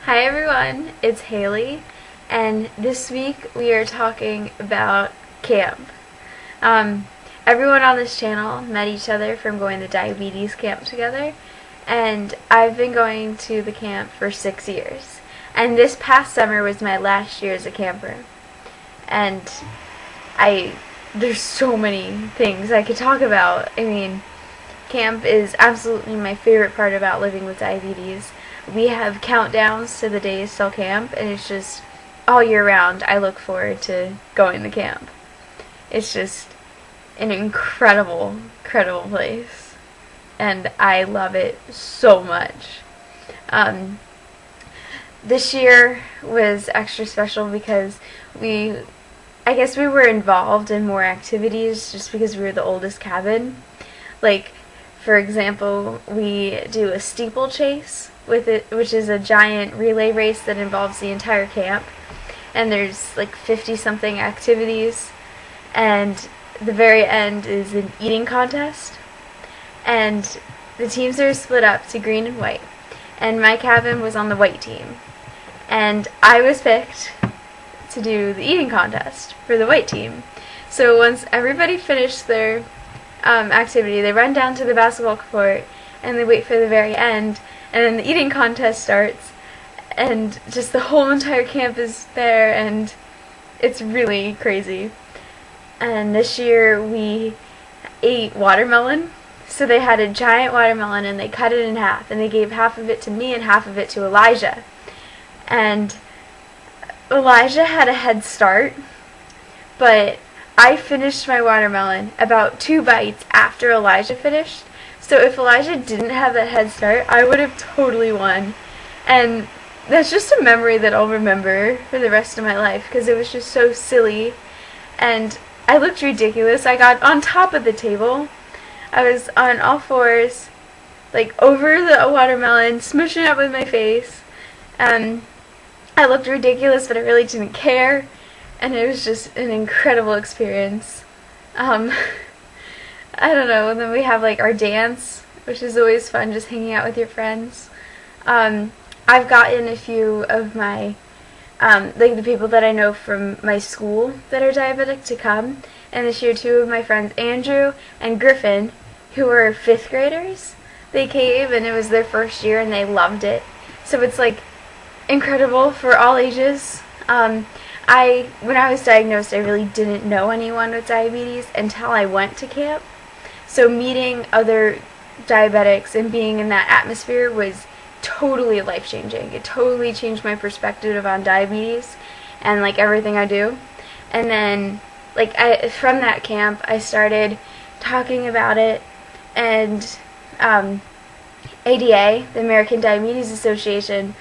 Hi everyone, it's Haley, and this week we are talking about camp. Everyone on this channel met each other from going to diabetes camp together, and I've been going to the camp for 6 years. And this past summer was my last year as a camper. And there's so many things I could talk about. I mean, camp is absolutely my favorite part about living with diabetes. We have countdowns to the days till camp, and it's just all year round I look forward to going to camp. It's just an incredible place, and I love it so much. This year was extra special because I guess we were involved in more activities just because we were the oldest cabin. Like, for example, we do a steeplechase with it, which is a giant relay race that involves the entire camp, and there's like 50-something activities, and the very end is an eating contest, and the teams are split up to green and white, and my cabin was on the white team, and I was picked to do the eating contest for the white team. So once everybody finished their activity, they run down to the basketball court and they wait for the very end, and then the eating contest starts, and just the whole entire camp is there, and it's really crazy. And this year we ate watermelon. So they had a giant watermelon and they cut it in half, and they gave half of it to me and half of it to Elijah. And Elijah had a head start, but I finished my watermelon about 2 bites after Elijah finished. So if Elijah didn't have that head start, I would have totally won. And that's just a memory that I'll remember for the rest of my life, because it was just so silly. And I looked ridiculous. I got on top of the table. I was on all fours, like over the watermelon, smushing it up with my face. I looked ridiculous, but I really didn't care. And it was just an incredible experience. I don't know, and then we have like our dance, which is always fun, just hanging out with your friends. I've gotten a few of my, like the people that I know from my school that are diabetic to come, and this year 2 of my friends, Andrew and Griffin, who are 5th graders, they came, and it was their first year and they loved it. So it's like incredible for all ages. When I was diagnosed, I really didn't know anyone with diabetes until I went to camp. So meeting other diabetics and being in that atmosphere was totally life-changing. It totally changed my perspective on diabetes and like everything I do. And then from that camp, I started talking about it, and ADA, the American Diabetes Association,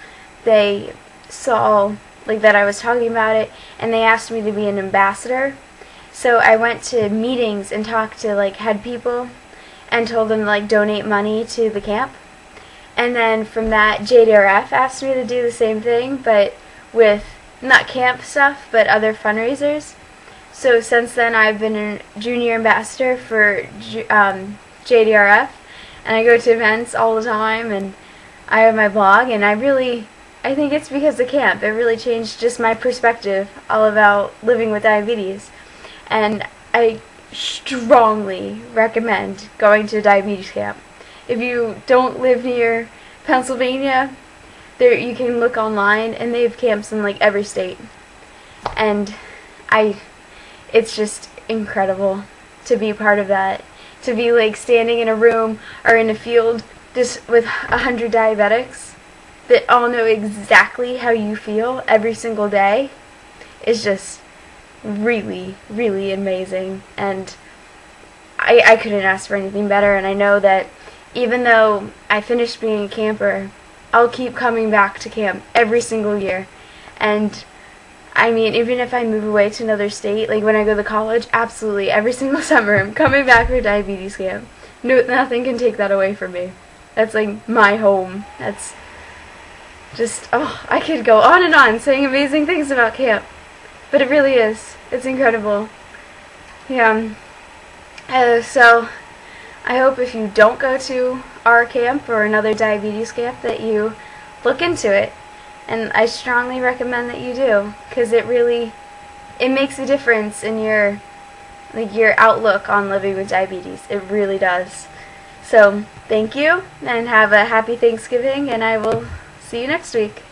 they saw that I was talking about it, and they asked me to be an ambassador. So I went to meetings and talked to head people and told them to donate money to the camp. And then from that, JDRF asked me to do the same thing, but with not camp stuff, but other fundraisers. So since then, I've been a junior ambassador for JDRF, and I go to events all the time, and I have my blog, and I think it's because of camp. It really changed just my perspective all about living with diabetes. And I strongly recommend going to a diabetes camp. If you don't live near Pennsylvania, you can look online, and they have camps in every state. And it's just incredible to be part of that. To be standing in a room or in a field just with 100 diabetics that all know exactly how you feel every single day is just really, really amazing. And I couldn't ask for anything better. And I know that even though I finished being a camper, I'll keep coming back to camp every single year. And I mean, even if I move away to another state, when I go to college, absolutely every single summer I'm coming back for diabetes camp. No, nothing can take that away from me. That's my home. That's just, I could go on and on saying amazing things about camp, but it really is. It's incredible. Yeah. So I hope if you don't go to our camp or another diabetes camp that you look into it and I strongly recommend that you do, because it makes a difference in your outlook on living with diabetes. It really does. So thank you, and have a happy Thanksgiving, and I will see you next week.